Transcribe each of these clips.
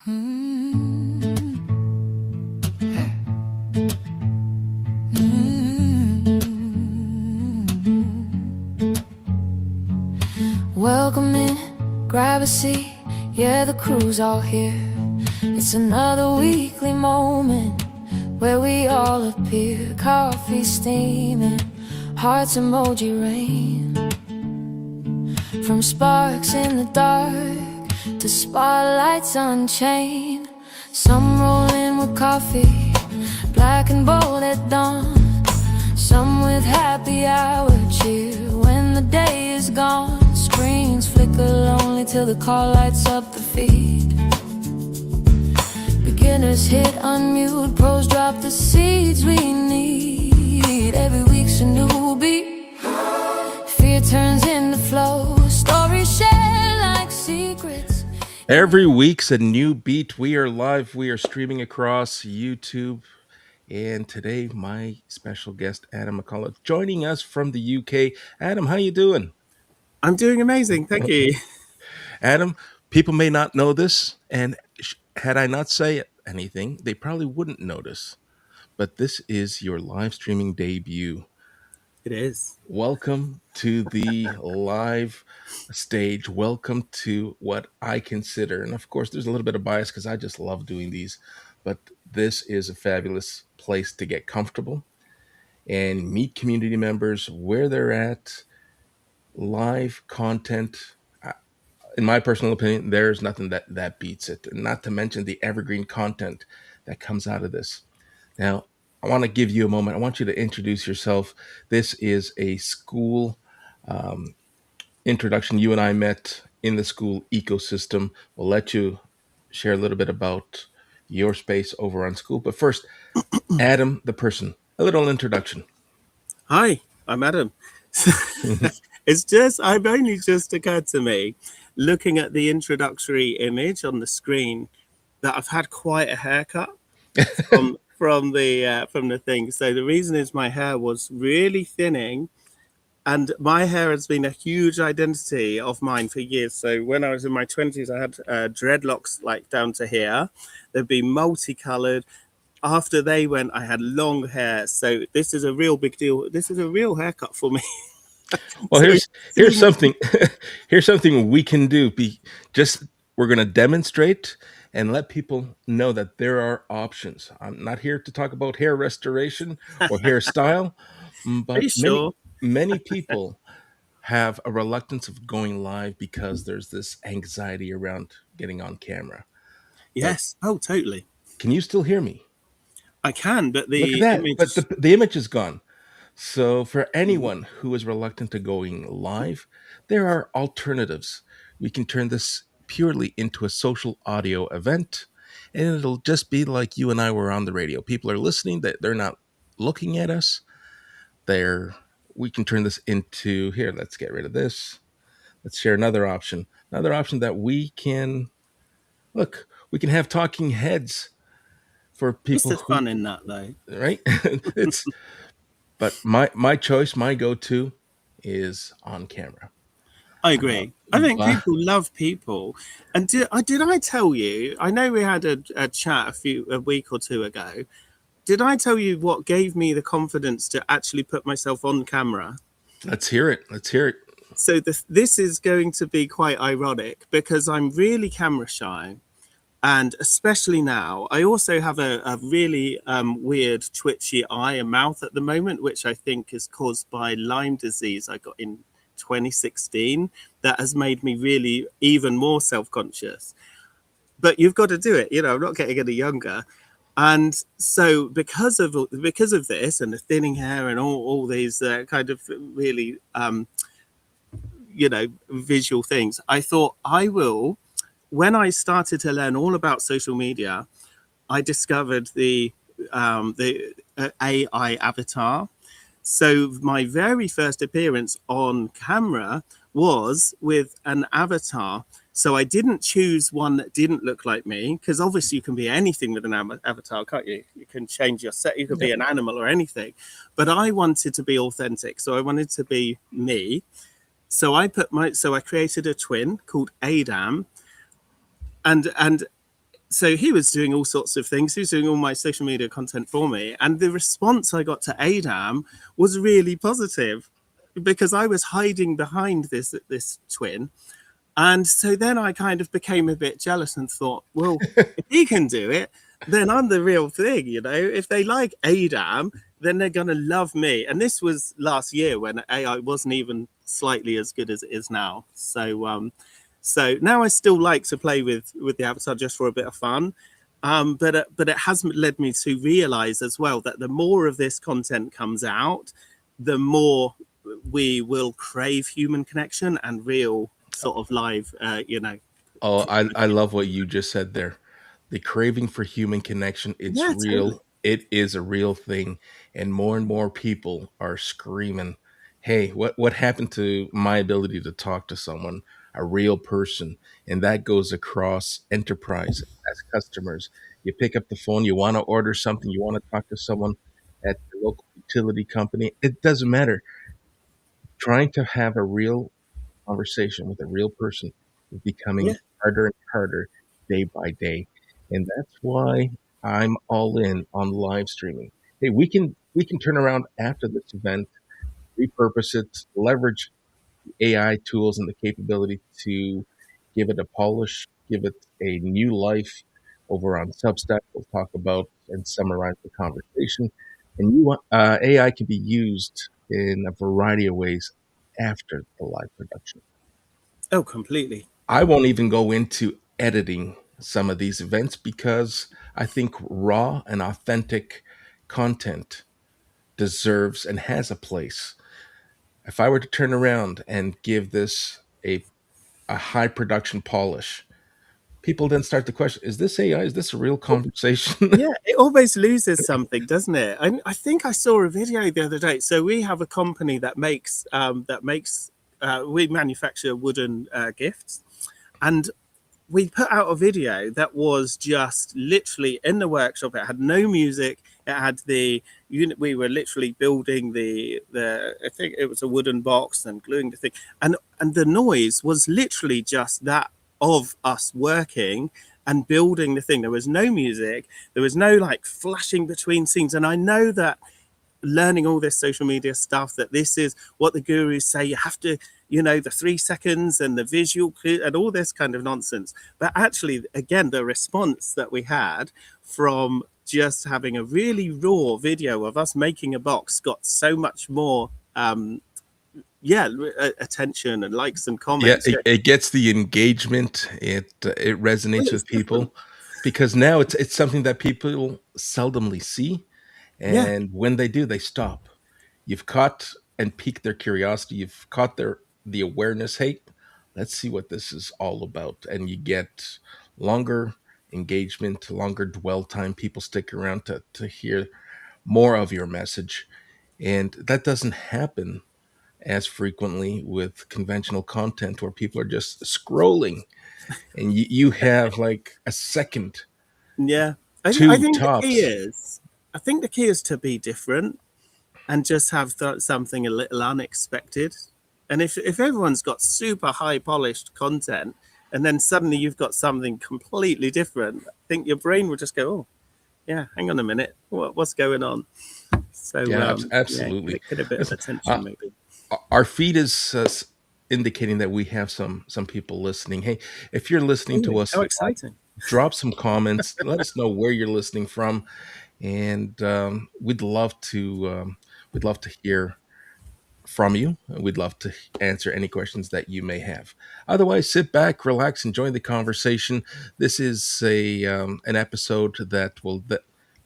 Welcome in, grab a seat, yeah, the crew's all here. It's another weekly moment where we all appear. Coffee steaming, hearts emoji rain. From sparks in the dark to spotlights unchained. Some roll in with coffee, black and bold at dawn. Some with happy hour cheer when the day is gone. Screens flicker lonely till the call lights up the feed. Beginners hit unmute, pros drop the seeds we need. Every week's a new beat, fear turns into flow, stories shared like secrets. Every week's a new beat. We are live, we are streaming across YouTube. And today, my special guest, Adam McCollough, joining us from the UK. Adam, how you doing? I'm doing amazing, thank you. Adam, people may not know this, and had I not say anything, they probably wouldn't notice. But this is your live streaming debut. It is. Welcome to the live stage. Welcome to what I consider, and of course, there's a little bit of bias because I just love doing these, but this is a fabulous place to get comfortable and meet community members where they're at. Live content, in my personal opinion, there's nothing that beats it. And not to mention the evergreen content that comes out of this. Now, I want to give you a moment. I want you to introduce yourself. This is a school introduction. You and I met in the school ecosystem. We'll let you share a little bit about your space over on school. But first, Adam, the person, a little introduction. Hi, I'm Adam. I've only just occurred to me, looking at the introductory image on the screen, that I've had quite a haircut from the thing. So the reason is my hair was really thinning, and my hair has been a huge identity of mine for years. So when I was in my 20s, I had dreadlocks like down to here. They'd be multicolored. After they went, I had long hair. So this is a real big deal. This is a real haircut for me. Well, here's something we can do. We're going to demonstrate and let people know that there are options. I'm not here to talk about hair restoration or hairstyle, but many people have a reluctance of going live because there's this anxiety around getting on camera. Yes. Totally. Can you still hear me? I can, but the image... But the image is gone. So for anyone who is reluctant to going live, there are alternatives. We can turn this purely into a social audio event, and it'll just be like you and I were on the radio. People are listening, they're not looking at us. We can turn this into, here, let's get rid of this. Let's share another option. Another option that we can have talking heads for people. There's fun in that, though. Right? But my choice, my go-to is on camera. I agree. I think people love people. And did I tell you, I know we had a chat a week or two ago. Did I tell you what gave me the confidence to actually put myself on camera? Let's hear it. So this is going to be quite ironic because I'm really camera shy. And especially now, I also have a really weird twitchy eye and mouth at the moment, which I think is caused by Lyme disease I got in 2016. That has made me really even more self-conscious. But you've got to do it. I'm not getting any younger. And so because of this and the thinning hair and all these kind of really, visual things, I thought I will. When I started to learn all about social media, I discovered the AI avatar. So my very first appearance on camera was with an avatar. So I didn't choose one that didn't look like me, because obviously you can be anything with an avatar, can't you? You can change your set, you could be an animal or anything. But I wanted to be authentic, so I wanted to be me. So I created a twin called Adam. And so he was doing all sorts of things. He was doing all my social media content for me, and the response I got to Adam was really positive because I was hiding behind this twin. And so then I kind of became a bit jealous and thought, well, if he can do it, then I'm the real thing, you know. If they like Adam, then they're gonna love me. And this was last year when AI wasn't even slightly as good as it is now. So now I still like to play with the avatar just for a bit of fun. But it has led me to realize as well that the more of this content comes out, the more we will crave human connection and real sort of live, Oh, I love what you just said there. The craving for human connection, it's yeah, totally. real. It is a real thing. And more people are screaming, hey, what happened to my ability to talk to someone, a real person? And that goes across enterprise as customers. You pick up the phone, you want to order something, you want to talk to someone at the local utility company. It doesn't matter. Trying to have a real conversation with a real person is Yeah, becoming harder and harder day by day. And that's why I'm all in on live streaming. Hey, we can turn around after this event, repurpose it, leverage AI tools and the capability to give it a polish, give it a new life over on Substack. We'll talk about and summarize the conversation. And AI can be used in a variety of ways after the live production. oh, completely. I won't even go into editing some of these events because I think raw and authentic content deserves and has a place. If I were to turn around and give this a high production polish, people then start to question, is this AI? Is this a real conversation? Yeah, it always loses something, doesn't it? I think I saw a video the other day. So we have a company that makes we manufacture wooden gifts, and we put out a video that was just literally in the workshop. It had no music. It had the unit. We were literally building the. I think it was a wooden box and gluing the thing, and the noise was literally just that of us working and building the thing. There was no music. There was no like flashing between scenes. And I know that learning all this social media stuff, that this is what the gurus say, you have to, the 3 seconds and the visual and all this kind of nonsense. But actually, again, the response that we had from just having a really raw video of us making a box got so much more attention and likes and Yeah, comments. it gets the engagement. It Well, resonates it's with different. people because now it's something that people seldomly see, Yeah, and when they do, they stop. You've caught and piqued their curiosity. You've caught the awareness. Hey, let's see what this is all about, and you get longer engagement, longer dwell time. People stick around to hear more of your message, and that doesn't happen as frequently with conventional content where people are just scrolling and you have like a second, yeah. I two think the key tops. is, I think the key is to be different and just have something a little unexpected. And if everyone's got super high polished content, and then suddenly you've got something completely different, I think your brain will just go, "Oh, yeah, hang on a minute, what's going on?" So Yeah, yeah, absolutely. get a bit of Listen, uh, attention maybe. our feed is indicating that we have some people listening. Hey, if you're listening to Really? us How live, exciting! drop some comments. Let us know where you're listening from, and we'd love to hear from you. We'd love to answer any questions that you may have. Otherwise, sit back, relax, enjoy the conversation. This is a an episode that will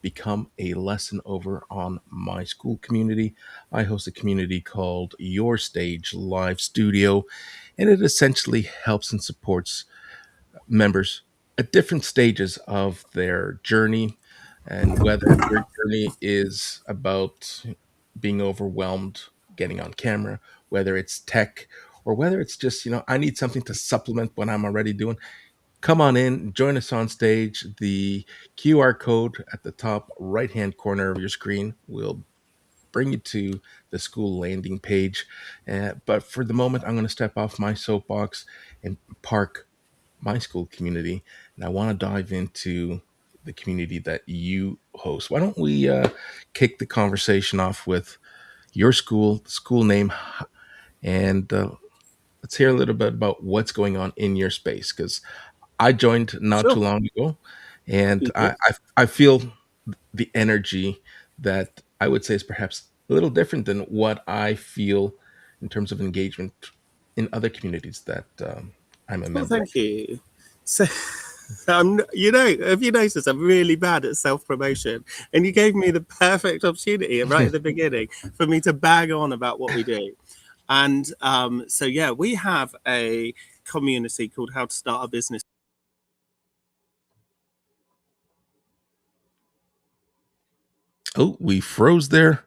become a lesson over on my school community. I host a community called Your Stage Live Studio, and it essentially helps and supports members at different stages of their journey, and whether your journey is about being overwhelmed getting on camera, whether it's tech, or whether it's just, I need something to supplement what I'm already doing. Come on in, join us on stage. The QR code at the top right hand corner of your screen will bring you to the school landing page. But for the moment, I'm going to step off my soapbox and park my school community. and I want to dive into the community that you host. Why don't we kick the conversation off with your school, the school name, and let's hear a little bit about what's going on in your space, because I joined not too Sure. long ago, and Mhm. I feel the energy that I would say is perhaps a little different than what I feel in terms of engagement in other communities that I'm a Well, member of. thank you. So, have you noticed I'm really bad at self-promotion? And you gave me the perfect opportunity right at the beginning for me to bag on about what we do. And so, yeah, we have a community called How to Start a Business. Oh, we froze there.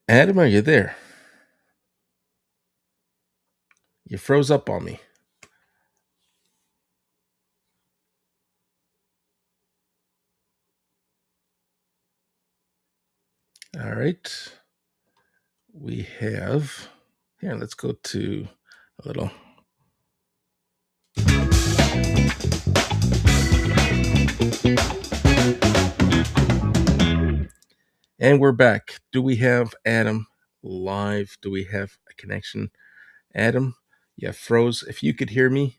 Adam, are you there? You froze up on me. All right. We have here, let's go to a little. And we're back. Do we have Adam live? Do we have a connection? Adam, you froze. If you could hear me,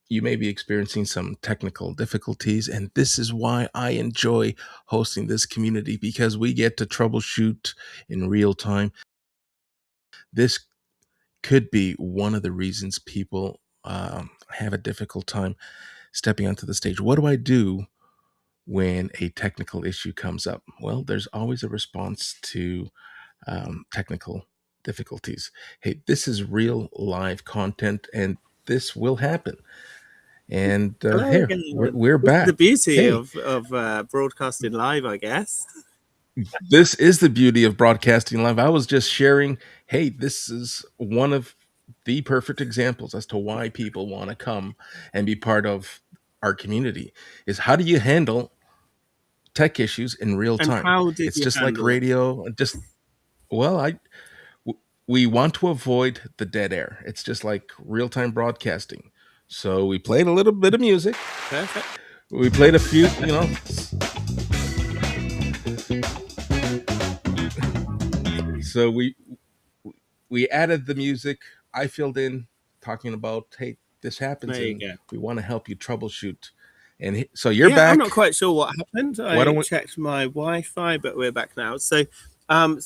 you may be experiencing some technical difficulties, and this is why I enjoy hosting this community, because we get to troubleshoot in real time. This could be one of the reasons people have a difficult time stepping onto the stage. What do I do when a technical issue comes up? Well, there's always a response to technical difficulties. Hey, this is real live content, and this will happen. And Hello here again. we're This is the back. beauty Hey, of broadcasting live, I guess. this is the beauty of broadcasting live. I was just sharing. Hey, this is one of the perfect examples as to why people want to come and be part of our community. Is how do you handle tech issues in real And time? how did It's you just like handle it? radio. Just well, we want to avoid the dead air. It's just like real time broadcasting. So we played a little bit of music. Perfect. We played a few, so we added the music. I filled in talking about, hey, this happens, There you and go. we want to help you troubleshoot. And so you're Yeah, I'm not back. quite sure what happened. Why I don't we? checked my Wi-Fi, but we're back now. So I'm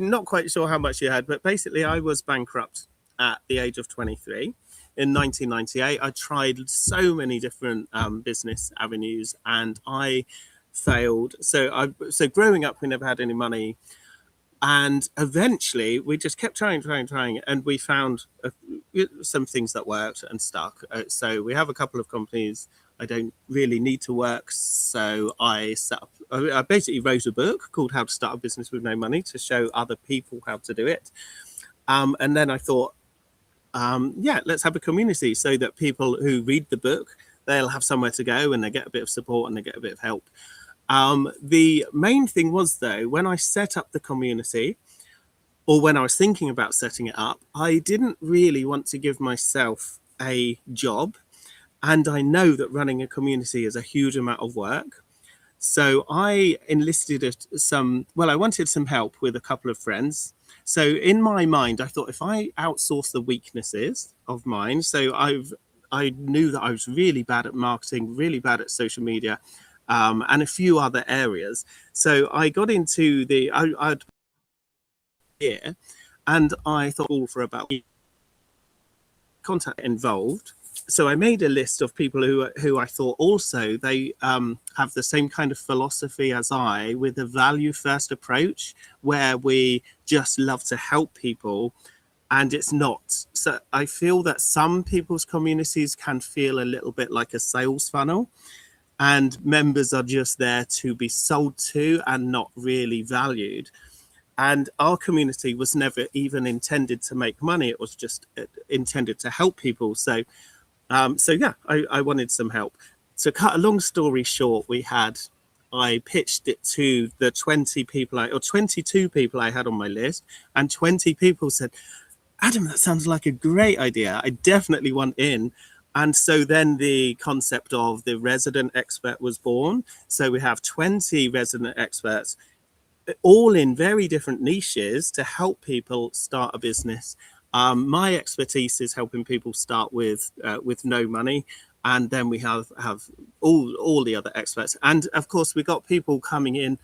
not quite sure how much you had, but basically, I was bankrupt at the age of 23 in 1998. I tried so many different business avenues, and I failed. So growing up, we never had any money, and eventually we just kept trying, and we found some things that worked and stuck. So we have a couple of companies I don't really need to work, so I set up, I basically wrote a book called How to Start a Business with No Money to show other people how to do it. And then I thought, yeah, let's have a community so that people who read the book, they'll have somewhere to go and they get a bit of support and they get a bit of help. The main thing was, though, when I set up the community, or when I was thinking about setting it up, I didn't really want to give myself a job. And I know that running a community is a huge amount of work. So I enlisted I wanted some help with a couple of friends. So in my mind, I thought if I outsource the weaknesses of mine, I knew that I was really bad at marketing, really bad at social media, and a few other areas. So I got into I'd here, and I thought all for about contact involved. So I made a list of people who I thought also they have the same kind of philosophy as I, with a value first approach, where we just love to help people. And it's not. So I feel that some people's communities can feel a little bit like a sales funnel, and members are just there to be sold to and not really valued. And our community was never even intended to make money. It was just intended to help people. So yeah, I wanted some help. To cut a long story short, I pitched it to the 22 people I had on my list, and 20 people said, Adam, that sounds like a great idea. I definitely want in. And so then the concept of the resident expert was born. So we have 20 resident experts, all in very different niches to help people start a business. My expertise is helping people start with no money, and then we have all the other experts, and of course we got people coming in,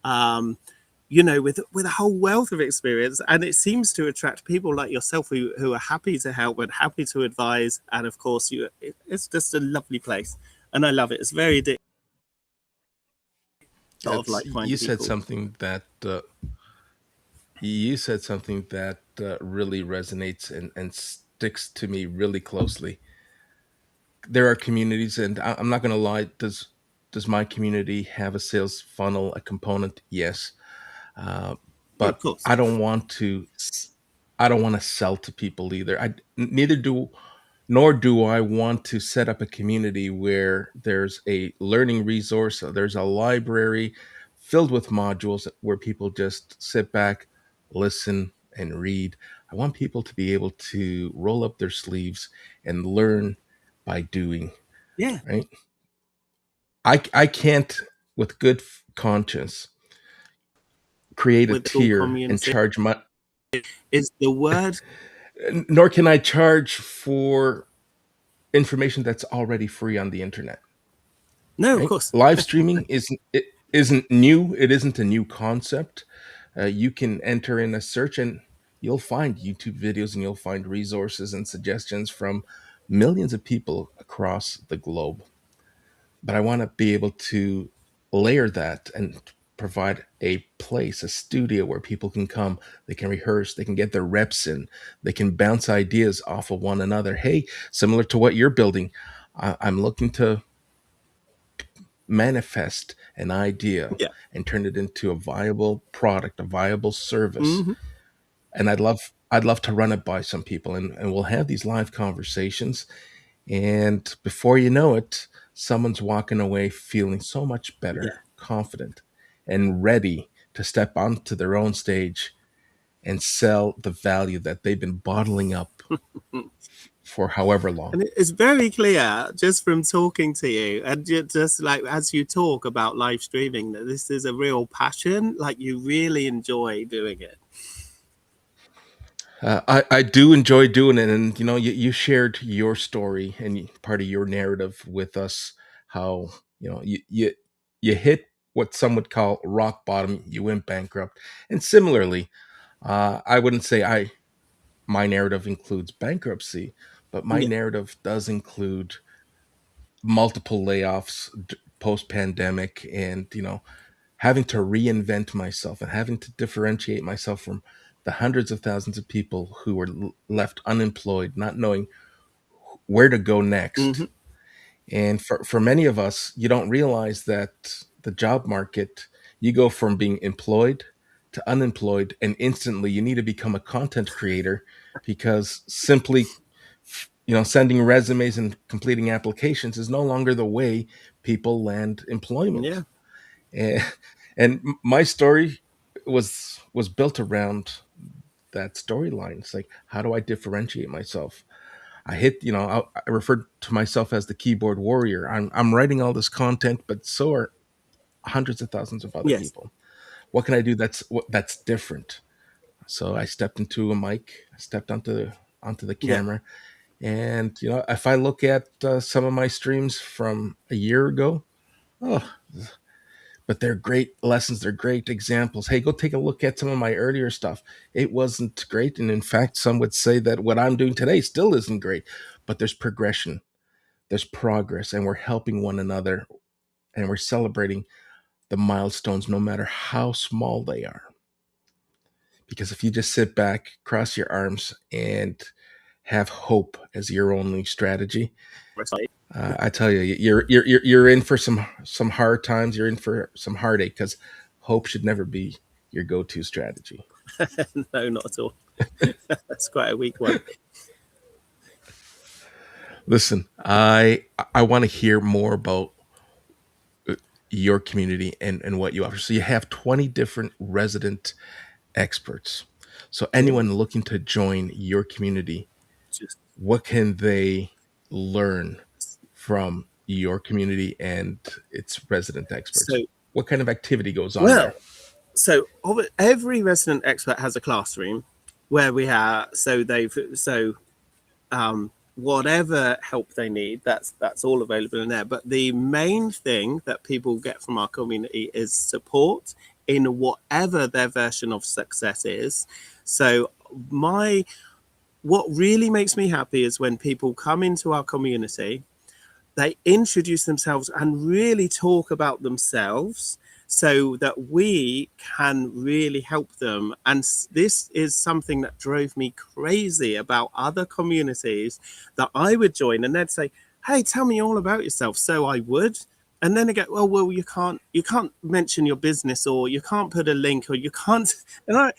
with a whole wealth of experience, and it seems to attract people like yourself who are happy to help and happy to advise, and of course it's just a lovely place, and I love it. It's very addictive. A lot of That's like-minded people. you said something that really resonates and sticks to me really closely. There are communities, and I'm not going to lie. Does my community have a sales funnel, a component? Yes, uh, Oh, of but course. I don't want to sell to people either. I neither do nor do I want to set up a community where there's a learning resource, there's a library filled with modules where people just sit back, listen, and read. I want people to be able to roll up their sleeves and learn by doing, Yeah, right? I can't, with good conscience, create a with all tier and community charge my, is the word. nor can I charge for information that's already free on the internet. No, of Right? course. Live streaming isn't new. It isn't a new concept. You can enter in a search and you'll find YouTube videos and you'll find resources and suggestions from millions of people across the globe. But I want to be able to layer that and provide a place, a studio where people can come, they can rehearse, they can get their reps in, they can bounce ideas off of one another. Hey, similar to what you're building, I'm looking to manifest an idea Yeah. and turn it into a viable product, a viable service. Hmm. And I'd love to run it by some people, and we'll have these live conversations. And before you know it, someone's walking away feeling so much better, Yeah. confident, and ready to step onto their own stage and sell the value that they've been bottling up for however long. And it's very clear just from talking to you, and just like as you talk about live streaming, that this is a real passion. Like you really enjoy doing it. I do enjoy doing it, and you shared your story and part of your narrative with us. How you hit what some would call rock bottom. You went bankrupt, and similarly, I wouldn't say I my narrative includes bankruptcy, but my Yeah. narrative does include multiple layoffs post pandemic, and having to reinvent myself and having to differentiate myself from the hundreds of thousands of people who were left unemployed, not knowing where to go next. Hmm. And for many of us, you don't realize that the job market, you go from being employed to unemployed, and instantly you need to become a content creator because simply sending resumes and completing applications is no longer the way people land employment. Yeah. And, and my story was built around that storyline. It's like, how do I differentiate myself? I referred to myself as the keyboard warrior. I'm writing all this content, but so are hundreds of thousands of other Yes. people. What can I do that's different? So I stepped into a mic, I stepped onto the Yeah. camera, and if I look at some of my streams from a year ago, oh, but they're great lessons. They're great examples. Hey, go take a look at some of my earlier stuff. It wasn't great. And in fact, some would say that what I'm doing today still isn't great, but there's progression, there's progress, and we're helping one another and we're celebrating the milestones, no matter how small they are. Because if you just sit back, cross your arms, and have hope as your only strategy, Right. I tell you, you're in for some hard times. You're in for some heartache because hope should never be your go-to strategy. No, not at all. That's quite a weak one. Listen, I want to hear more about your community and what you offer. So you have 20 different resident experts. So Yeah. anyone looking to join your community, Just what can they learn from your community and its resident So, experts? What kind of activity goes on well, there? every resident expert has a classroom where we are. Whatever help they need, that's all available in there. But the main thing that people get from our community is support in whatever their version of success is. So my what really makes me happy is when people come into our community, they introduce themselves and really talk about themselves so that we can really help them. And this is something that drove me crazy about other communities that I would join, and they'd say, hey, tell me all about yourself. So I would. And then they go, well, you can't mention your business, or you can't put a link, or you can't. And Oh,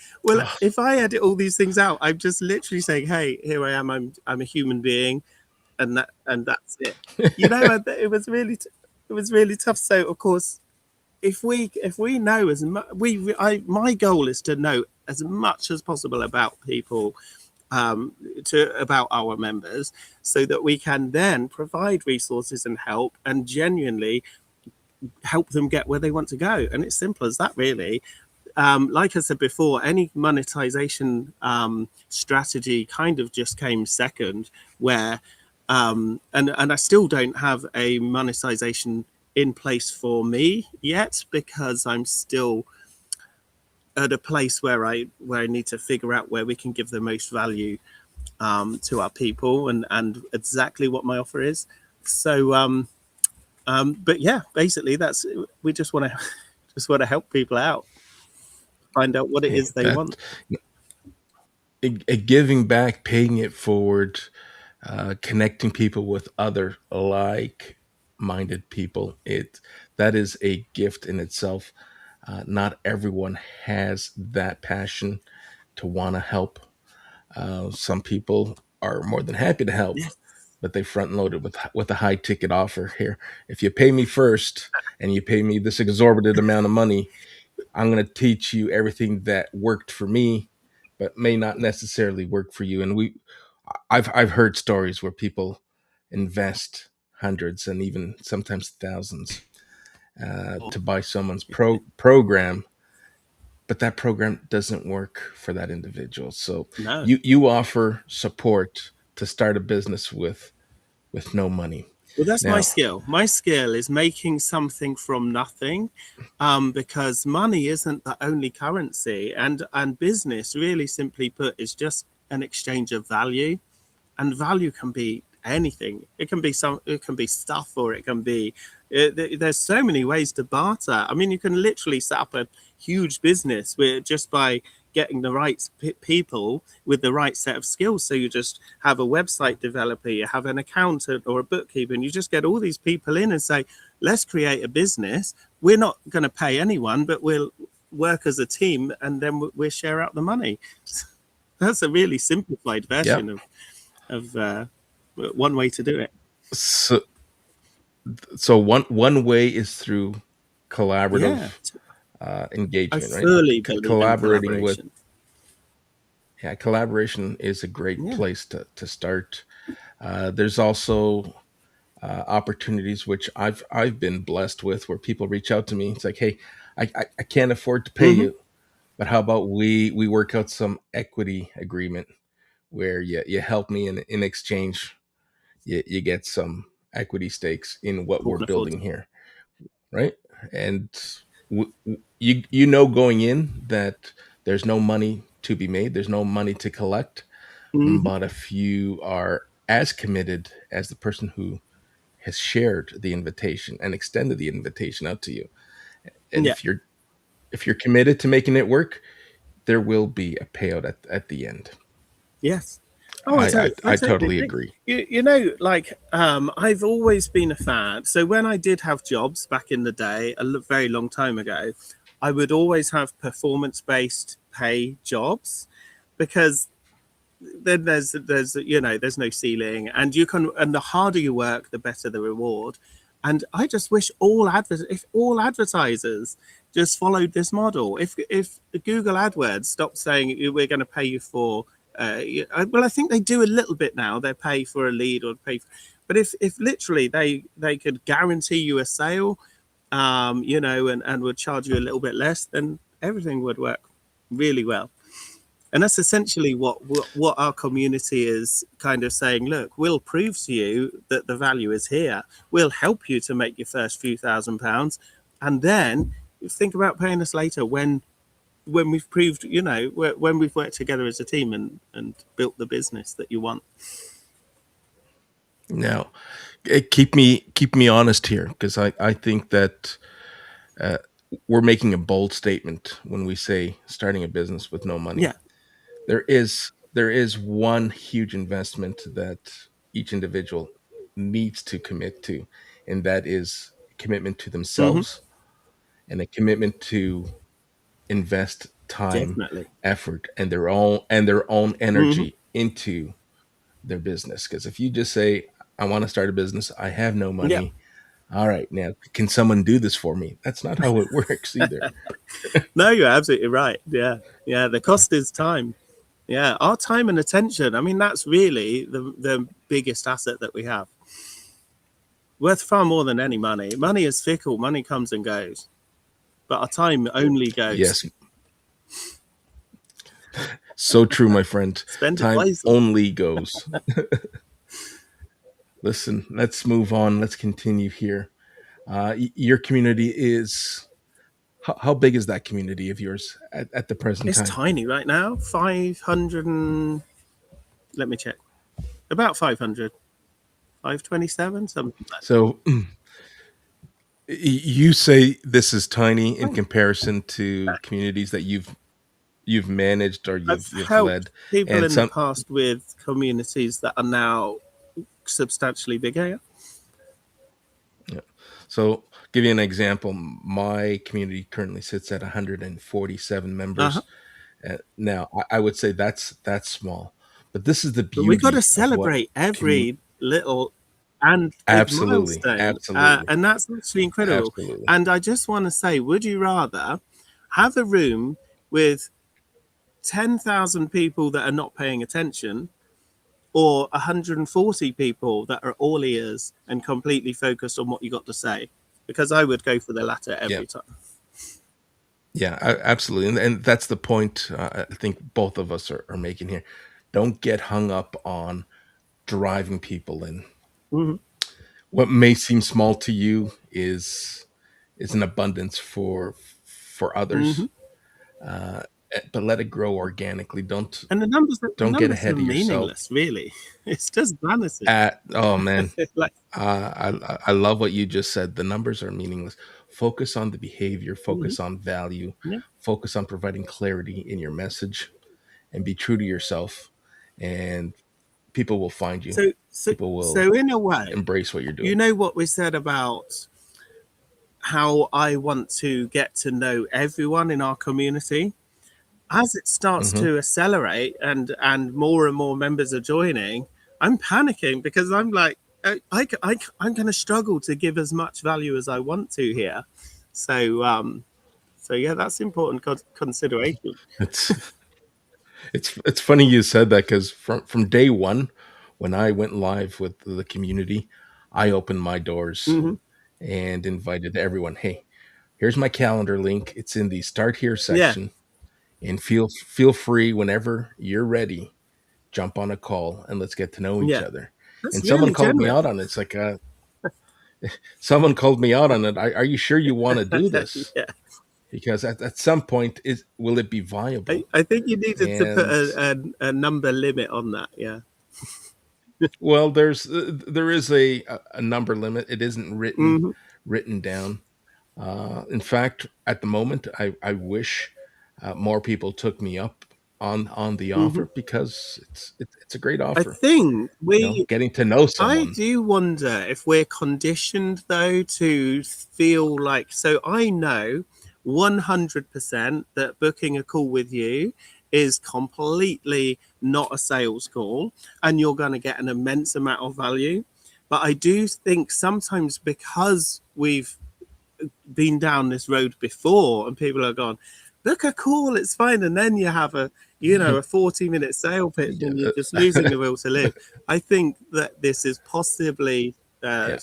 if I edit all these things out, I'm just literally saying, hey, here I am. I'm a human being, and that's it. It was really tough. So of course, if we know as much, my goal is to know as much as possible about people, about our members, so that we can then provide resources and help, and genuinely help them get where they want to go. And it's simple as that, really. Like I said before, any monetization strategy kind of just came second, where and I still don't have a monetization in place for me yet, because I'm still at a place where I need to figure out where we can give the most value to our people, and exactly what my offer is. So but yeah, basically that's, we just want to just want to help people out, find out what it hey, is they that want. giving back, paying it forward, connecting people with other like-minded people. That is a gift in itself. Not everyone has that passion to want to help. Some people are more than happy to help, Yes. but they front loaded with a high ticket offer. Here, if you pay me first and you pay me this exorbitant amount of money, I'm going to teach you everything that worked for me, but may not necessarily work for you. And I've heard stories where people invest hundreds and even sometimes thousands to buy someone's program, but that program doesn't work for that individual. So No. you offer support to start a business with no money. Well, that's my Now, skill. My skill is making something from nothing, because money isn't the only currency, and business, really simply put, is just an exchange of value, and value can be anything. It can be stuff, or it can be. There's so many ways to barter. I mean, you can literally set up a huge business with just by getting the right people with the right set of skills. So you just have a website developer, you have an accountant or a bookkeeper, and you just get all these people in and say, let's create a business. We're not going to pay anyone, but we'll work as a team, and then we'll share out the money. That's a really simplified yeah. version of one way to do it. So one way is through Yeah, collaborative I engagement, right? fully believe in Collaborating with, collaboration. yeah, collaboration is a great Yeah. place to start. There's also opportunities which I've been blessed with, where people reach out to me. It's like, hey, I can't afford to pay Hmm. you, but how about we work out some equity agreement where you help me, and in exchange you get some equity stakes in what Who we're can afford building to? here, right? And you know going in that there's no money to be made, there's no money to collect, Hmm. but if you are as committed as the person who has shared the invitation and extended the invitation out to you, and Yeah. if you're committed to making it work, there will be a payout at the end. Yes. Oh, I I, I I totally totally agree. agree. Like, I've always been a fan. So when I did have jobs back in the day, very long time ago, I would always have performance-based pay jobs, because then there's no ceiling, and the harder you work, the better the reward. And I just wish if all advertisers just followed this model, if Google AdWords stopped saying we're going to pay you for well, I think they do a little bit now, they pay for a lead or pay for, But if literally they could guarantee you a sale, you know, and would charge you a little bit less, then everything would work really well. And that's essentially what our community is kind of saying. Look, we'll prove to you that the value is here. We'll help you to make your first few £1,000s, and then think about paying us later when we've proved, you know, when we've worked together as a team and built the business that you want. Now, keep me honest here, because I think that uh, we're making a bold statement when we say starting a business with no money. Yeah. There is one huge investment that each individual needs to commit to, and that is commitment to Hmm. themselves and a commitment to invest time, Definitely. effort, and their own Hmm. energy into their business. Because if you just say, I want to start a business, I have no Yeah. money, all right, now can someone do this for me? That's not how it works either. No, you're absolutely right. Yeah. Yeah. The cost is time. Yeah. Our time and attention. I mean, that's really the biggest asset that we have. Worth far more than any money. Money is fickle. Money comes and goes, but our time only goes. Yes, so true, my friend. Spend it Time wisely. only goes. Listen, let's move on. Let's continue here. Your community is how big is that community of yours at the present It's time? tiny right now. 500 and let me check. About 500. 527, something like So you say this is tiny in that. comparison to communities that you've managed or I've you've helped led, people and in the some. past with communities that are now substantially bigger. Yeah? Yeah. So, give you an example. My community currently sits at 147 Uh-huh. members. Now, I would say that's small, but this is the But we got to beauty of what celebrate community. every little and big Absolutely, milestone. absolutely, And that's actually incredible. absolutely. And I just want to say, would you rather have a room with 10,000 people that are not paying attention, or 140 people that are all ears and completely focused on what you got to say? Because I would go for the latter Yeah, every time. yeah, absolutely, and that's the point. I think both of us are making here. Don't get hung up on driving people in. Hmm. What may seem small to you is an abundance for Hmm. others. But let it grow organically. Don't And the don't get numbers are ahead of yourself. meaningless, really. It's just vanity. Oh man, Like, I love what you just said. The numbers are meaningless. Focus on the behavior. mhm, Focus on value. yeah. Focus on providing clarity in your message, and be true to yourself. And people will find you. So, so, People will so in a way, embrace what you're you doing. know what we said about how I want to get to know everyone in our community. As it starts Hmm. to accelerate and more members are joining, I'm panicking because I'm like, I'm going to struggle to give as much value as I want to here. So, so yeah, that's important consideration. It's it's funny you said that because from day one, when I went live with the community, I opened my doors Hmm. and invited everyone. Hey, here's my calendar link. It's in the start here Yeah, section, and feel free whenever you're ready. Jump on a call and let's get to know each yeah, other. that's And someone really called me generous. out on it. It's like, someone called me out on it. Are you sure you want to do this? Yeah, Because at some point, is will it be viable? I think you needed to put And a number limit on that. Yeah. well, there is a number limit. It isn't Hmm. written down. In fact, at the moment, I wish more people took me up on the Hmm. offer, because it's a great I offer. think Getting to know I someone. do wonder if we're conditioned though to feel like, so I know 100% that booking a call with you is completely not a sales call and you're going to get an immense amount of value. But I do think sometimes because we've been down this road before and people are gone, look how cool, it's fine. And then you have a 40-minute sale pitch Yeah, and you're just losing the will to live. I think that this is possibly yeah,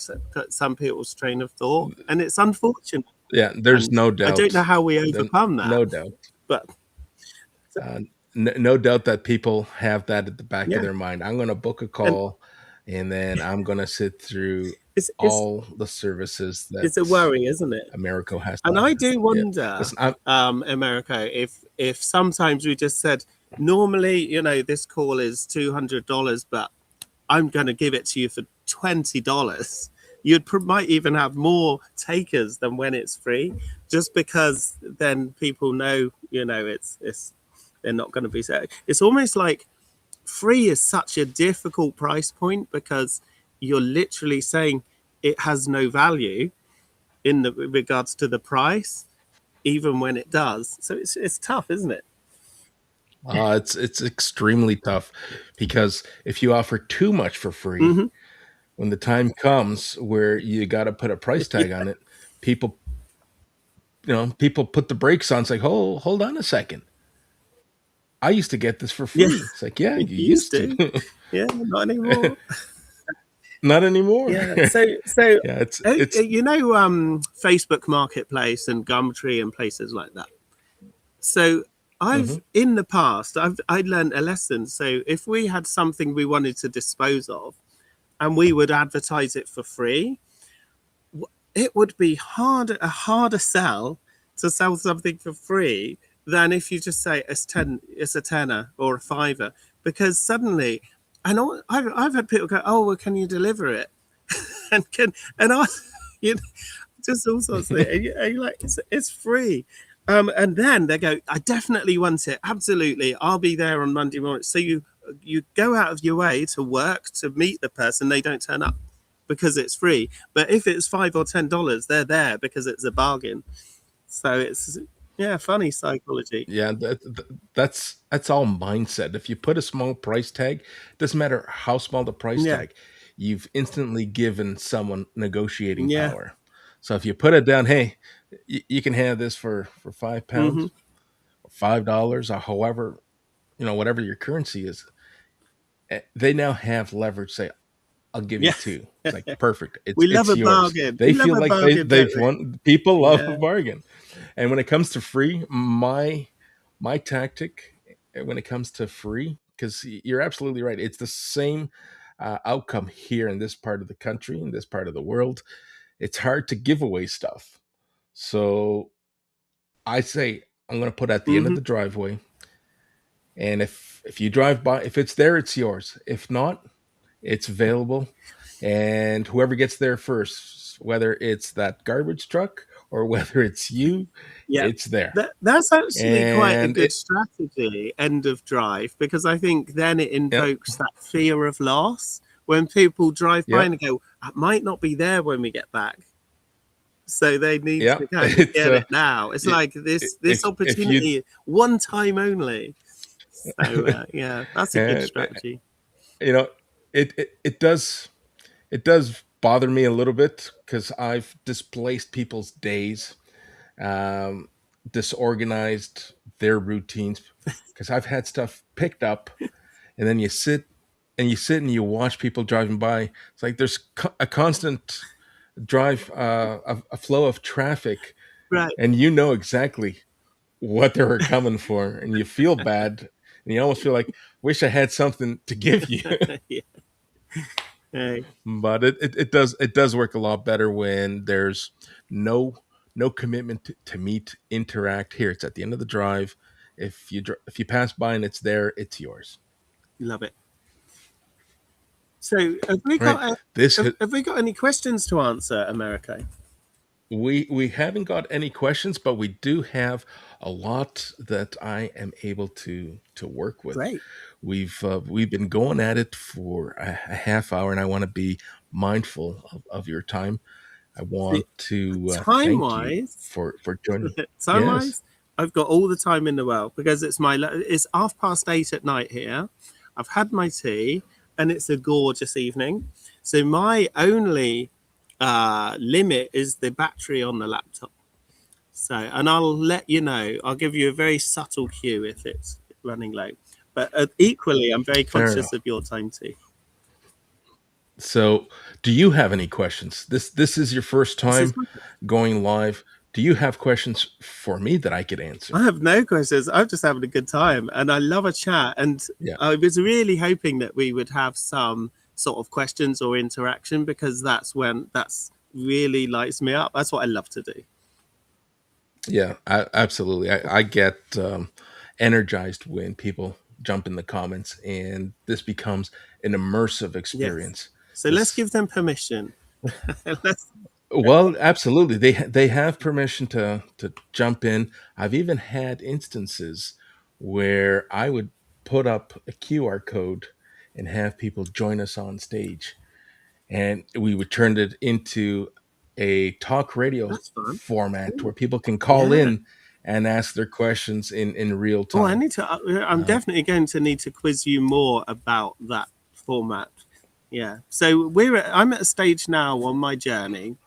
some people's train of thought, and it's unfortunate. yeah. There's And no I don't know doubt. how we Then overcome that, no doubt. but Uh, no doubt that people have that at the back of yeah, their mind. I'm going to book a and call, and then I'm going to sit through it's it's all the services that it's a worry, isn't it? Americo has to And I offer. do Yeah. wonder, Listen, I'm, Americo, if sometimes we just said, normally, this call is $200, but I'm going to give it to you for $20. You'd might even have more takers than when it's free, just because then people know, it's they're not going to be set. It's almost like free is such a difficult price point because you're literally saying it has no value in the regards to the price, even when it does. So it's tough, isn't it? it's extremely tough because if you offer too much for free, Mm-hmm. when the time comes where you got to put a price Yeah. tag on it, people, people put the brakes on. It's like, hold on a second. I used to get this for Yeah. free. It's like, yeah, You you used used to. to. Yeah, not anymore. Not anymore. Yeah. So Yeah, it's Facebook Marketplace and Gumtree and places like that. So mhm. I've in the past I learned a lesson. So if we had something we wanted to dispose of and we would advertise it for free, it would be a harder sell to sell something for free than if you just say it's a tenner or a fiver, because suddenly, and I've had people go, oh well, can you deliver it? And I, you know, just all sorts of things. And you're like, it's free. And then they go, I definitely want it. Absolutely. I'll be there on Monday morning. So you go out of your way to work to meet the person. They don't turn up because it's free. But if it's $5 or $10, they're there because it's a bargain. So it's, yeah, funny psychology. Yeah, that's all mindset. If you put a small price tag, doesn't matter how small the price Yeah. tag, you've instantly given someone negotiating Yeah. power. So if you put it down, hey, you can have this for Mm-hmm. £5, or $5, or however, whatever your currency is. They now have leverage. Say, I'll give you Yeah. two. It's like perfect. It's We love it's a yours. bargain. They We love feel a like bargain, they've don't we? won. People love a Yeah. bargain. And when it comes to free, my tactic when it comes to free, because you're absolutely right, it's the same outcome here in this part of the country, in this part of the world. It's hard to give away stuff, so I say I'm going to put at the end of Mm-hmm. the driveway, and if you drive by, if it's there, it's yours. If not, it's available, and whoever gets there first, whether it's that garbage truck or whether it's you, Yeah, it's there. that's actually quite a And good strategy, end of drive, because I think then it yep, invokes that fear of loss when people drive by yep, and go, it might not be there when we get back. So they need to yep. kind of It's get it now. It's i- like this if you opportunity, one time only. So yeah, that's a good and strategy. you know it does bother me a little bit because I've displaced people's days, um, disorganized their routines, because I've had stuff picked up, and then you sit and you watch people driving by. It's like there's a constant drive, a flow of traffic, Right. and you know exactly what they were coming for, and you feel bad, and you almost feel like, wish I had something to give you. Yeah. Hey, But it does work a lot better when there's no no commitment to meet, interact. Here, it's at the end of the drive. If you pass by and it's there, it's yours. love it. So Right. This have we got any questions to answer, Americo? we haven't got any questions, but we do have a lot that I am able to work with. Great. We've been going at it for a half hour, and I want to be mindful of your time. I See, want to time thank you wise, for joining. time Yes. wise, I've got all the time in the world because it's 8:30 at night here. I've had my tea and it's a gorgeous evening. So my only limit is the battery on the laptop. So, and I'll let you know. I'll give you a very subtle cue if it's running low. But equally, I'm very Fair conscious enough. of your time too. So, do you have any questions? This is your first This is time going live. Do you have questions for me that I could answer? I have no questions. I'm just having a good time and I love a chat. And Yeah. I was really hoping that we would have some sort of questions or interaction because that's really lights me up. That's what I love to do. Yeah, absolutely. I get energized when people jump in the comments, and this becomes an immersive Yes. experience. So let's This, give them permission. let's, well, absolutely, they have permission to jump in. I've even had instances where I would put up a QR code and have people join us on stage, and we would turn it into a talk radio that's fun. format where people can call Yeah. in and ask their questions in real Oh, I time. need to. I'm Uh, definitely going to need to quiz you more about that format. Yeah. So I'm at a stage now on my journey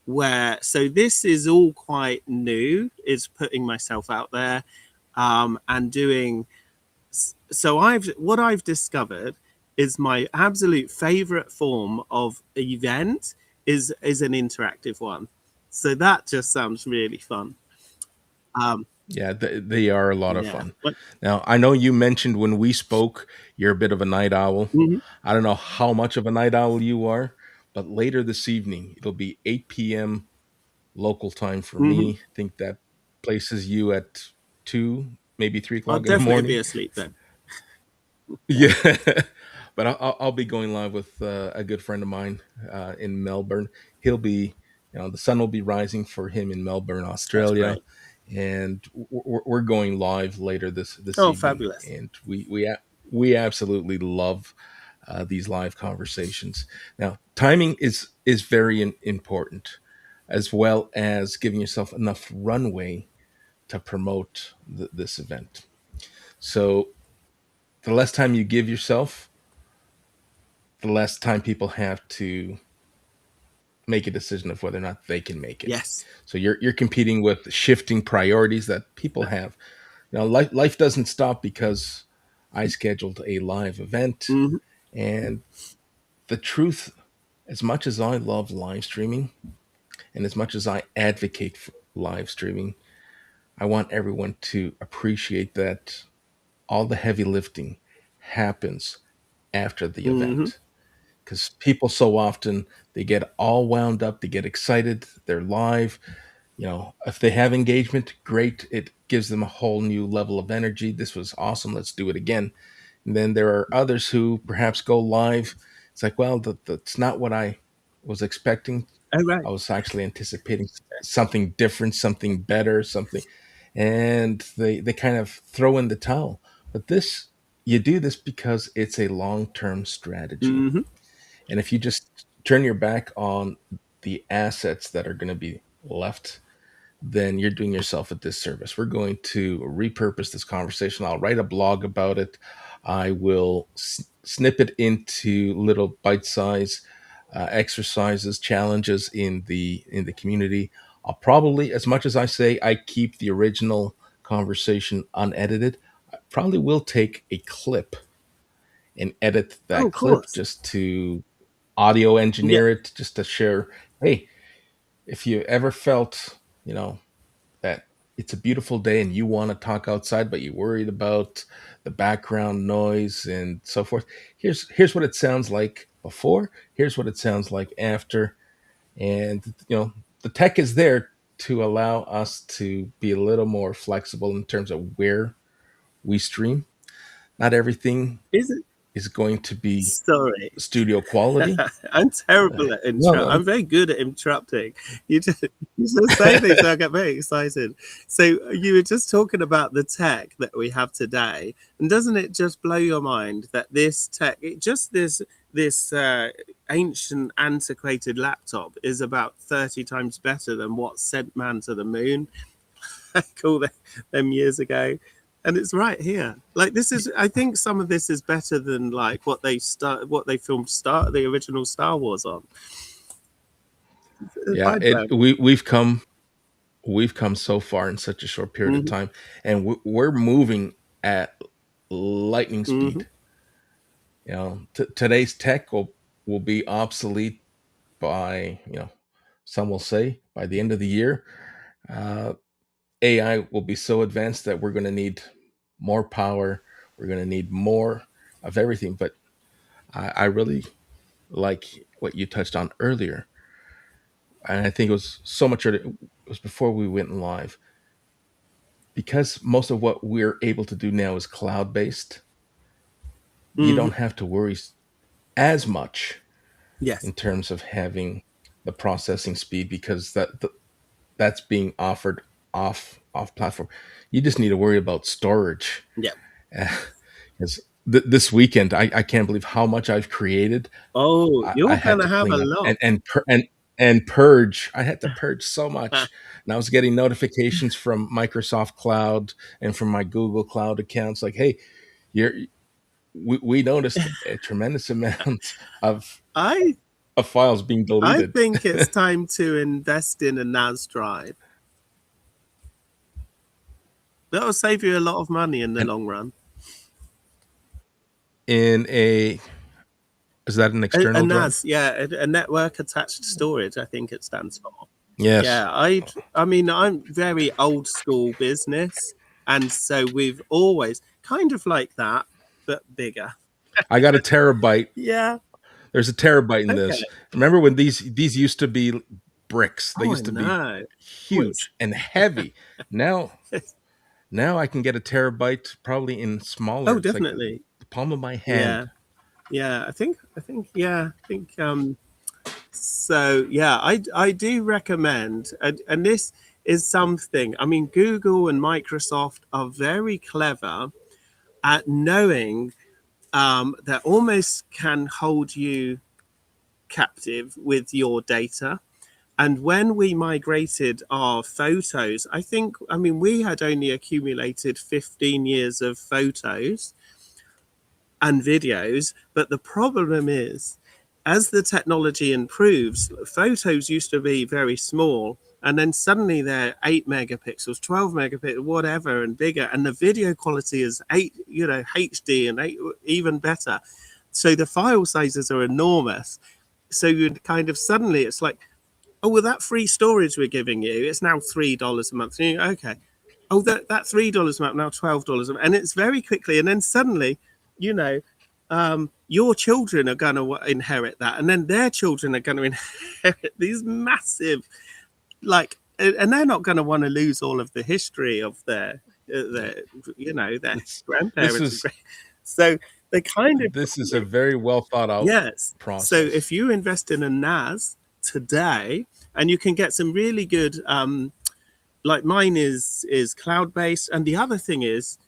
where so this is all quite new. Is putting myself out there, and doing. So what I've discovered is my absolute favorite form of event is an interactive one. So that just sounds really fun. Um, yeah, they are a lot of yeah. fun. Now, I know you mentioned when we spoke, you're a bit of a night owl. Mhm. I don't know how much of a night owl you are, but later this evening, it'll be 8 p.m. local time for Mhm. me. I think that places you at 2, maybe 3 I'll o'clock in the definitely be morning. asleep then. Yeah, but I'll be going live with a good friend of mine in Melbourne. He'll be, the sun will be rising for him in Melbourne, That's Australia, great. and we're going live later this Oh, evening. fabulous. And we absolutely love these live conversations. Now, timing is very important, as well as giving yourself enough runway to promote this event. So the less time you give yourself, the less time people have to make a decision of whether or not they can make it. Yes. So you're competing with shifting priorities that people have. Now, life doesn't stop because I scheduled a live event. Hmm. And the truth, as much as I love live streaming and as much as I advocate for live streaming, I want everyone to appreciate that all the heavy lifting happens after the Hmm. event, because people so often they get all wound up, they get excited, they're live. If they have engagement, great. It gives them a whole new level of energy. This was awesome. Let's do it again. And then there are others who perhaps go live. It's like, well, that's not what I was expecting. Oh, right. I was actually anticipating something different, something better, something, and they kind of throw in the towel. But you do this because it's a long term strategy. Hmm. And if you just turn your back on the assets that are going to be left, then you're doing yourself a disservice. We're going to repurpose this conversation. I'll write a blog about it. I will snip it into little bite-size exercises, challenges in the community. I'll probably, as much as I say I keep the original conversation unedited, I probably will take a clip and edit Oh, that of clip course. just to audio Yeah. engineer it, just to share. Hey, if you ever felt, that it's a beautiful day and you want to talk outside, but you're worried about the background noise and so forth, here's what it sounds like before. Here's what it sounds like after, and the tech is there to allow us to be a little more flexible in terms of where we stream. Not everything Is it? is going to be Sorry. studio quality. I'm terrible at No, interrupt. no, I'm very good at interrupting. You just say things, I get very excited. So you were just talking about the tech that we have today, and doesn't it just blow your mind that this tech, this ancient antiquated laptop is about 30 times better than what sent man to the moon? I call them years ago. And it's right here. Like this is, I think some of this is better than like what they filmed the original Star Wars on. yeah, Mind blowing. we've come so far in such a short period of Hmm. time, and we're moving at lightning Hmm. speed. Today's tech will be obsolete by, some will say by the end of the year. uh, AI will be so advanced that we're going to need more power. We're going to need more of everything. But I really like what you touched on earlier, and I think it was so much earlier. It was before we went live, because most of what we're able to do now is cloud based. You Hmm. don't have to worry as much Yes. in terms of having the processing speed, because that's being offered off platform. You just need to worry about storage. Yeah. Because this weekend, I can't believe how much I've created. Oh, I you're had gonna to have a clean up lot. and purge. I had to purge so much, and I was getting notifications from Microsoft Cloud and from my Google Cloud accounts, like, "Hey, you're we noticed a tremendous amount of I of files being I deleted." think it's time to invest in a NAS drive. That'll save you a lot of money in the And long run. in a is that an A external drive? NAS, yeah, a network attached storage, I think it stands for. Yes. Yeah, I mean, I'm very old school business, and so we've always kind of like that, but bigger. I got a terabyte. Yeah. There's a terabyte in Okay. this. Remember when these used to be bricks? They Oh, I used to be know. Oh, huge and heavy. Now now I can get a terabyte probably in smaller. oh, It's like definitely. the palm of my Yeah. hand. Yeah. I think, so yeah, I do recommend, and this is something, I mean, Google and Microsoft are very clever at knowing that almost can hold you captive with your data. And when we migrated our photos, I mean, we had only accumulated 15 years of photos and videos. But the problem is, as the technology improves, photos used to be very small. And then suddenly they're 8 megapixels, 12 megapixels, whatever, and bigger. And the video quality is HD and even better. So the file sizes are enormous. So you'd kind of suddenly, it's like, oh, well, that free storage we're giving you, it's now $3 a month. And okay. Oh, that $3 a month, now $12 a month. And it's very quickly. And then suddenly, you know, your children are going to inherit that. And then their children are going to inherit these massive, like, and they're not going to want to lose all of the history of their their This this grandparents. is So they kind of, this is a very well thought out yes. So if process. you invest in a NAS today, and you can get some really good, like mine is cloud based, and the other thing is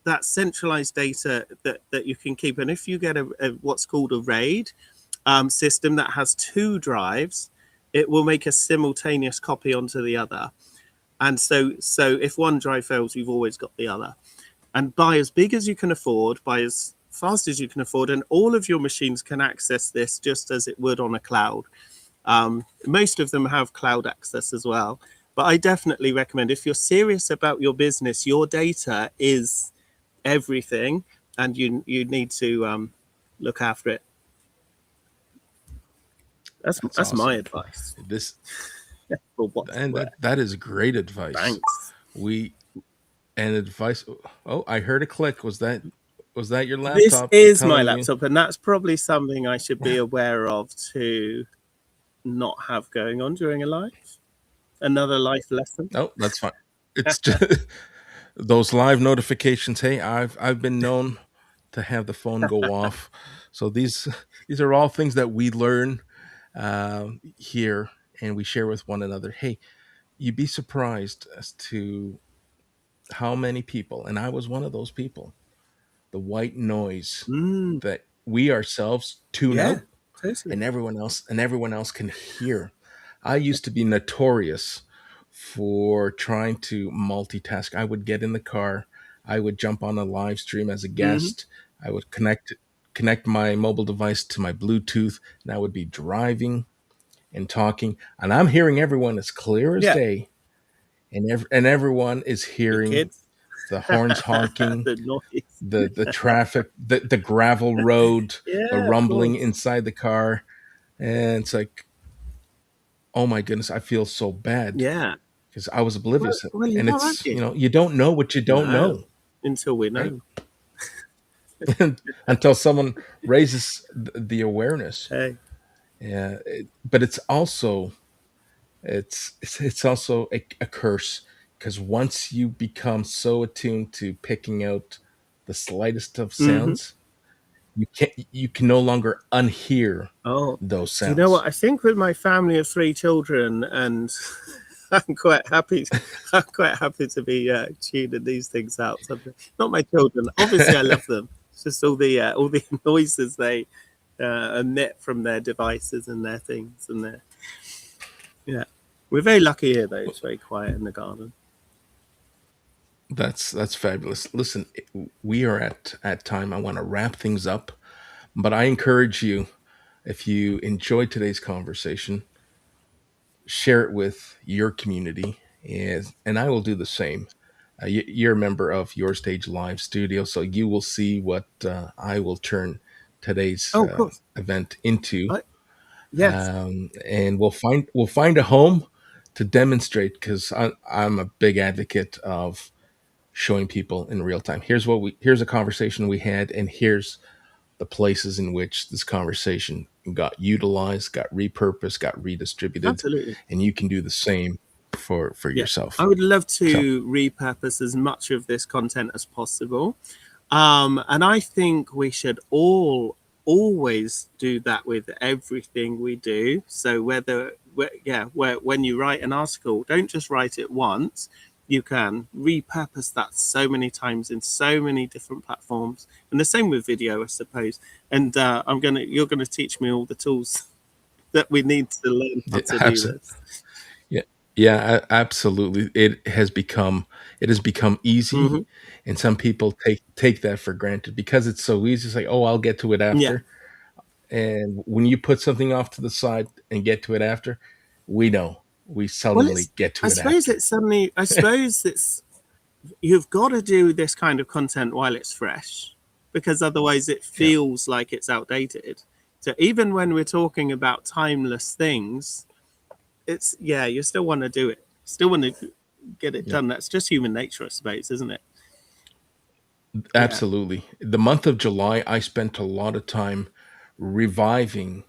that centralized data that you can keep. And if you get a what's called a RAID system that has two drives, it will make a simultaneous copy onto the other. And so if one drive fails, you've always got the other. And buy as big as you can afford, buy as fast as you can afford, and all of your machines can access this just as it would on a cloud. Most of them have cloud access as well. But I definitely recommend, if you're serious about your business, your data is everything, and you need to look after it. That's That's my awesome. advice This for what it's and worth. that is great advice. Thanks. We and advice. Oh, I heard a click. Was that your This laptop is my telling you? laptop, and that's probably something I should be aware of to not have going on during a life. Another life lesson. No, that's fine. It's just those live notifications. Hey, I've been known to have the phone go off. So these are all things that we learn here, and we share with one another. Hey, you'd be surprised as to how many people, and I was one of those people, the white noise Mm, that we ourselves tune yeah, out, totally. and everyone else can hear. I used to be notorious for trying to multitask. I would get in the car, I would jump on a live stream as a Hmm. guest, I would connect my mobile device to my Bluetooth, and I would be driving and talking, and I'm hearing everyone as clear as Yeah. day. and everyone is The hearing kids, the horns honking, the noise. the traffic, the gravel road, the Yeah, of rumbling course. inside the car, and it's like, oh my goodness, I feel so bad Yeah. because I was Well, oblivious. well, you're And not it's, lucky. you don't know what you don't No, know, until we right? know. Until someone raises the awareness. Hey. Yeah, but it's also a curse because once you become so attuned to picking out the slightest of Hmm. sounds, you can no longer unhear Oh, those do you know sounds. what? I think with my family of three children, and I'm quite happy. I'm quite happy to be tuning these things out. Not my children. Obviously, I love them. It's just all the noises they emit from their devices and their things and their yeah. We're very lucky here, though. It's very quiet in the garden. That's fabulous. Listen, we are at time. I want to wrap things up, but I encourage you, if you enjoyed today's conversation, share it with your community, and I will do the same. You're a member of Your Stage Live Studio, so you will see what I will turn today's Oh, of course. event into, I, yes, and we'll find a home to demonstrate because I'm a big advocate of showing people in real time. Here's a conversation we had, and here's the places in which this conversation got utilized, got repurposed, got redistributed, absolutely. and you can do the same for Yeah, I yourself. would love So to repurpose as much of this content as possible. And I think we should all always do that with everything we do. So when you write an article, don't just write it once. You can repurpose that so many times in so many different platforms, and the same with video, I suppose. And you're gonna teach me all the tools that we need to learn how yeah, to do this. yeah, yeah, absolutely. It has become easy, Hmm. and some people take that for granted because it's so easy. It's like, oh, I'll get to it Yeah. after. And when you put something off to the side and get to it after, we know we Well, seldomly get I to it suppose after. it's suddenly, I suppose it's, you've got to do this kind of content while it's fresh because otherwise it Yeah, feels like it's outdated. So even when we're talking about timeless things, you still want to do it, still want to get it yeah, done. That's just human nature, I suppose, isn't it? Yeah. absolutely. The month of July, I spent a lot of time reviving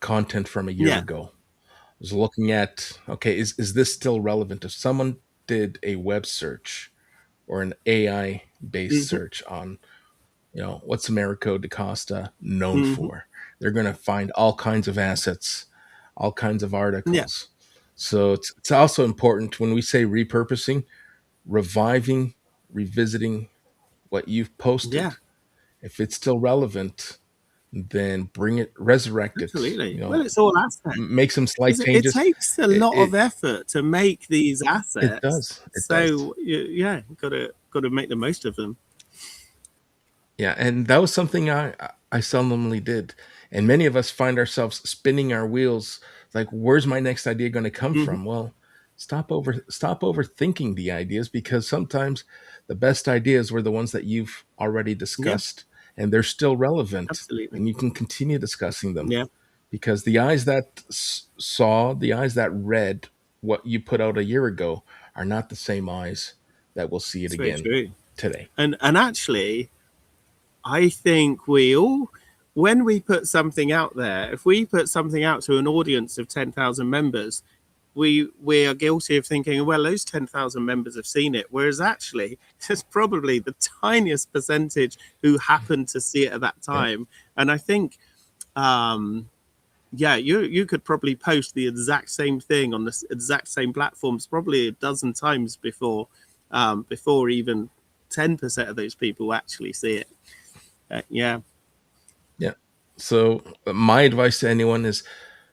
content from a year Yeah. ago. I was looking at, okay, is this still relevant? If someone did a web search or an AI based Hmm. search on, what's Americo de Costa known Hmm. for, they're going to find all kinds of assets, all kinds of Yeah. articles. So it's also important when we say repurposing, reviving, revisiting what you've Yeah. posted. If it's still relevant, then bring it, resurrect it, Absolutely. Well, it's all assets. make some slight Because it changes. takes a It, lot it, of effort to make these it assets. does. It does. So yeah, got to make the most of them. Yeah. And that was something I seldomly did. And many of us find ourselves spinning our wheels like, where's my next idea going to come Hmm. from? Well, stop overthinking the ideas because sometimes the best ideas were the ones that you've already Yeah, discussed and they're still relevant absolutely. and you can continue discussing them Yeah, because the eyes that saw, the eyes that read what you put out a year ago are not the same eyes that will see it it's very again true. today. And actually, I think we all, when we put something out there, if we put something out to an audience of 10,000 members, we are guilty of thinking, well, those 10,000 members have seen it, whereas actually there's probably the tiniest percentage who happened to see it at that Yeah. time. And I think um, yeah, you could probably post the exact same thing on the exact same platforms probably a dozen times before even 10% of those people actually see it. Yeah, Yeah. So my advice to anyone is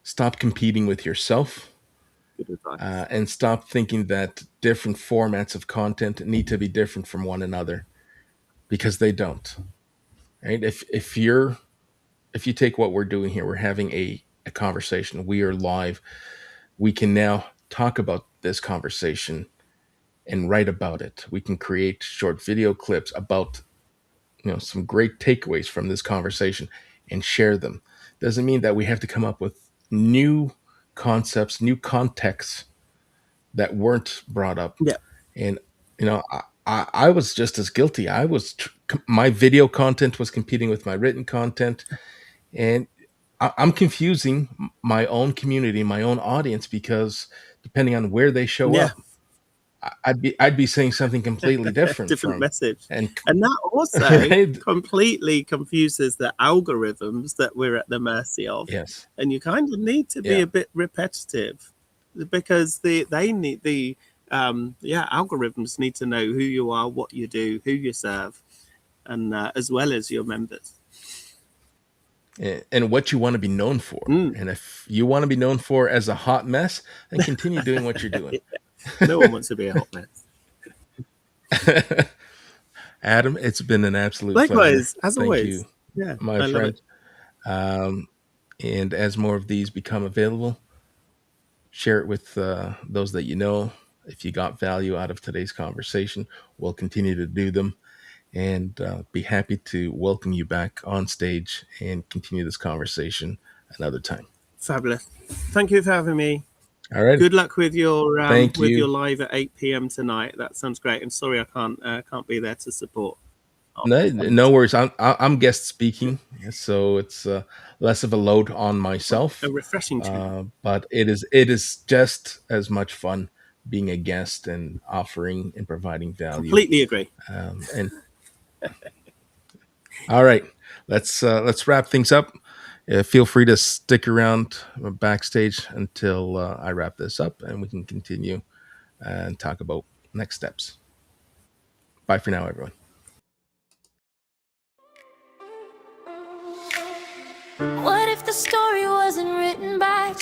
stop competing with yourself, good advice. and stop thinking that different formats of content need to be different from one another because they don't. Right? If you take what we're doing here, we're having a conversation. We are live. We can now talk about this conversation and write about it. We can create short video clips about some great takeaways from this conversation and share them. Doesn't mean that we have to come up with new concepts, new contexts that weren't brought up. Yeah. And I was just as guilty. My video content was competing with my written content, and I'm confusing my own community, my own audience, because depending on where they show Yeah. up, I'd be saying something completely different Different message. and that also right? completely confuses the algorithms that we're at the mercy of. Yes. And you kind of need to be Yeah. a bit repetitive, because they need the algorithms need to know who you are, what you do, who you serve, and as well as your members. And what you want to be known for. Mm. And if you want to be known for as a hot mess, then continue doing what you're doing. No one wants to be a hot mess. Adam, it's been an absolute Likewise, pleasure. as Thank always. you, Yeah, my I love friend. it. And as more of these become available, share it with those that you know. If you got value out of today's conversation, we'll continue to do them, and be happy to welcome you back on stage and continue this conversation another time. Fabulous. Thank you for having me. All right. Good luck with your Thank you. your live at 8 p.m. tonight. That sounds great. And sorry I can't be there to support. No worries. I'm guest speaking, so it's less of a load on myself. A refreshing change. But it is just as much fun being a guest and offering and providing value. Completely agree. And all right, let's wrap things up. Feel free to stick around backstage until I wrap this up, and we can continue and talk about next steps. Bye for now, everyone. What if the story wasn't written by